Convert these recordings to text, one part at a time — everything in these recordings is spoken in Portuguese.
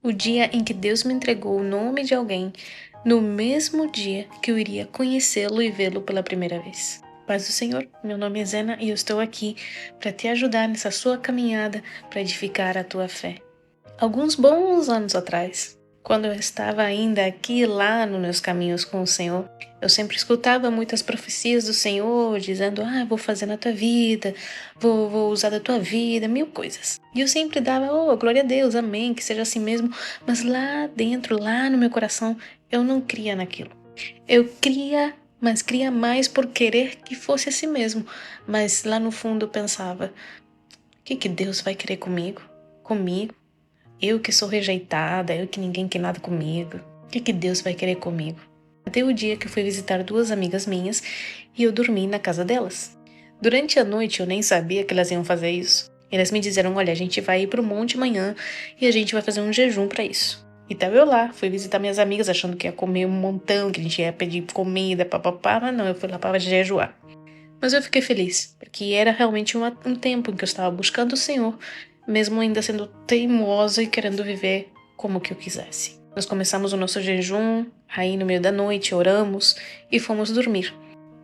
O dia em que Deus me entregou o nome de alguém, no mesmo dia que eu iria conhecê-lo e vê-lo pela primeira vez. Paz do Senhor, meu nome é Zena e eu estou aqui para te ajudar nessa sua caminhada para edificar a tua fé. Alguns bons anos atrás, quando eu estava ainda aqui e lá nos meus caminhos com o Senhor, eu sempre escutava muitas profecias do Senhor, dizendo, vou fazer na tua vida, vou usar da tua vida, mil coisas. E eu sempre dava, glória a Deus, amém, que seja assim mesmo. Mas lá dentro, lá no meu coração, eu não cria naquilo. Eu cria, mas cria mais por querer que fosse assim mesmo. Mas lá no fundo eu pensava, o que Deus vai querer comigo? Comigo? Eu que sou rejeitada, eu que ninguém quer nada comigo. O que Deus vai querer comigo? Até o dia que eu fui visitar duas amigas minhas e eu dormi na casa delas. Durante a noite eu nem sabia que elas iam fazer isso. Elas me disseram, olha, a gente vai ir pro monte amanhã e a gente vai fazer um jejum para isso. E tava eu lá, fui visitar minhas amigas achando que ia comer um montão, que a gente ia pedir comida, papapá, mas não, eu fui lá para jejuar. Mas eu fiquei feliz, porque era realmente um tempo em que eu estava buscando o Senhor, mesmo ainda sendo teimosa e querendo viver como que eu quisesse. Nós começamos o nosso jejum, aí no meio da noite oramos e fomos dormir.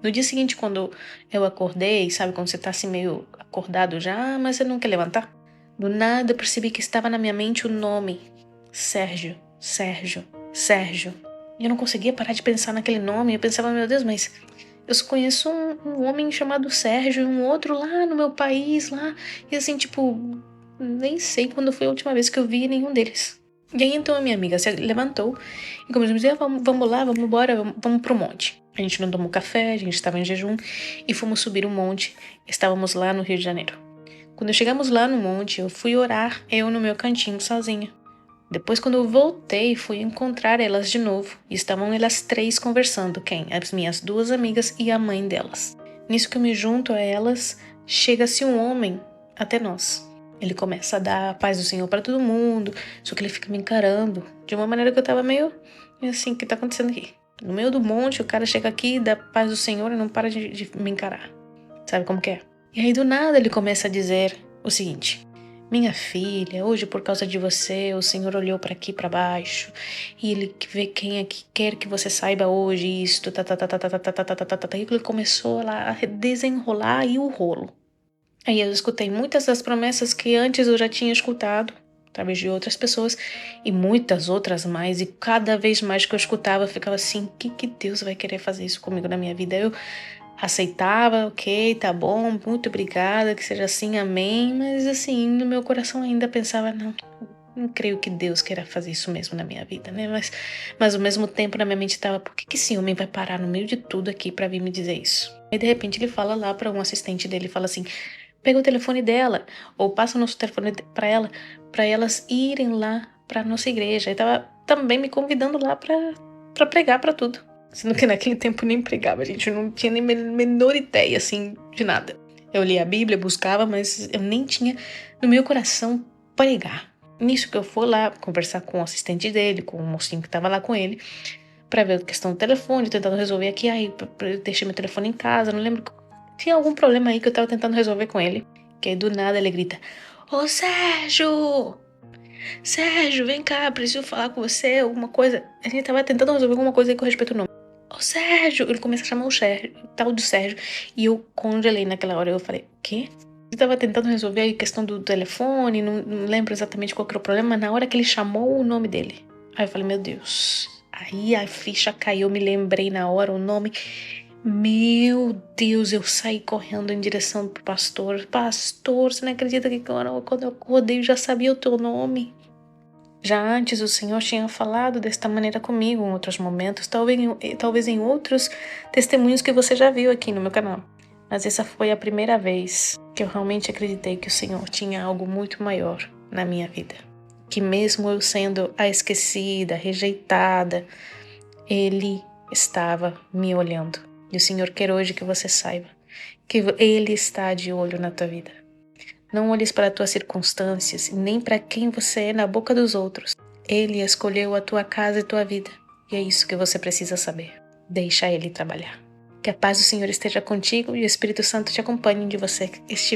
No dia seguinte, quando eu acordei, sabe quando você tá assim meio acordado já, mas você não quer levantar? Do nada eu percebi que estava na minha mente o nome, Sérgio, Sérgio, Sérgio. E eu não conseguia parar de pensar naquele nome, eu pensava, meu Deus, mas eu só conheço um homem chamado Sérgio e um outro lá no meu país, lá. E assim, tipo, nem sei quando foi a última vez que eu vi nenhum deles. E aí então a minha amiga se levantou e começou a dizer, vamos lá, vamos embora, vamos pro monte. A gente não tomou café, a gente estava em jejum e fomos subir um monte. Estávamos lá no Rio de Janeiro. Quando chegamos lá no monte, eu fui orar, eu no meu cantinho sozinha. Depois, quando eu voltei, fui encontrar elas de novo. E estavam elas três conversando. Quem? As minhas duas amigas e a mãe delas. Nisso que eu me junto a elas, chega-se um homem até nós. Ele começa a dar a paz do Senhor para todo mundo, só que ele fica me encarando de uma maneira que eu tava meio assim, o que tá acontecendo aqui? No meio do monte, o cara chega aqui e dá a paz do Senhor e não para de me encarar. Sabe como que é? E aí do nada ele começa a dizer o seguinte: minha filha, hoje por causa de você, o Senhor olhou para aqui para baixo e ele vê quem é que quer que você saiba hoje isto, E ele começou lá a desenrolar aí o rolo. Aí eu escutei muitas das promessas que antes eu já tinha escutado, através de outras pessoas, e muitas outras mais, e cada vez mais que eu escutava, eu ficava assim, o que Deus vai querer fazer isso comigo na minha vida? Eu aceitava, ok, tá bom, muito obrigada, que seja assim, amém. Mas assim, no meu coração ainda pensava, não creio que Deus queira fazer isso mesmo na minha vida, né? Mas ao mesmo tempo na minha mente estava, por que esse homem vai parar no meio de tudo aqui pra vir me dizer isso? Aí de repente ele fala lá pra um assistente dele, fala assim, pega o telefone dela, ou passa o nosso telefone pra elas irem lá pra nossa igreja. E tava também me convidando lá pra pregar pra tudo. Sendo que naquele tempo nem pregava, a gente não tinha nem menor ideia, assim, de nada. Eu lia a Bíblia, buscava, mas eu nem tinha no meu coração pregar. Nisso que eu fui lá conversar com o assistente dele, com o mocinho que tava lá com ele, pra ver a questão do telefone, tentando resolver aqui. Aí eu deixei meu telefone em casa, não lembro. Tinha algum problema aí que eu tava tentando resolver com ele. Que aí do nada ele grita: Ô Sérgio! Sérgio, vem cá, preciso falar com você, alguma coisa. A gente tava tentando resolver alguma coisa aí com respeito ao nome. Ô Sérgio! Ele começa a chamar o Sérgio, tal do Sérgio. E eu congelei naquela hora. Eu falei, o quê? Eu tava tentando resolver a questão do telefone, não lembro exatamente qual que era o problema, mas na hora que ele chamou o nome dele. Aí eu falei, meu Deus. Aí a ficha caiu, eu me lembrei na hora o nome. Meu Deus, eu saí correndo em direção pro pastor. Pastor, você não acredita que quando eu acordei eu já sabia o teu nome? Já antes o Senhor tinha falado desta maneira comigo em outros momentos, talvez em outros testemunhos que você já viu aqui no meu canal. Mas essa foi a primeira vez que eu realmente acreditei que o Senhor tinha algo muito maior na minha vida. Que mesmo eu sendo a esquecida, rejeitada, Ele estava me olhando. E o Senhor quer hoje que você saiba que Ele está de olho na tua vida. Não olhes para as tuas circunstâncias, nem para quem você é na boca dos outros. Ele escolheu a tua casa e tua vida. E é isso que você precisa saber. Deixa Ele trabalhar. Que a paz do Senhor esteja contigo e o Espírito Santo te acompanhe onde você estiver.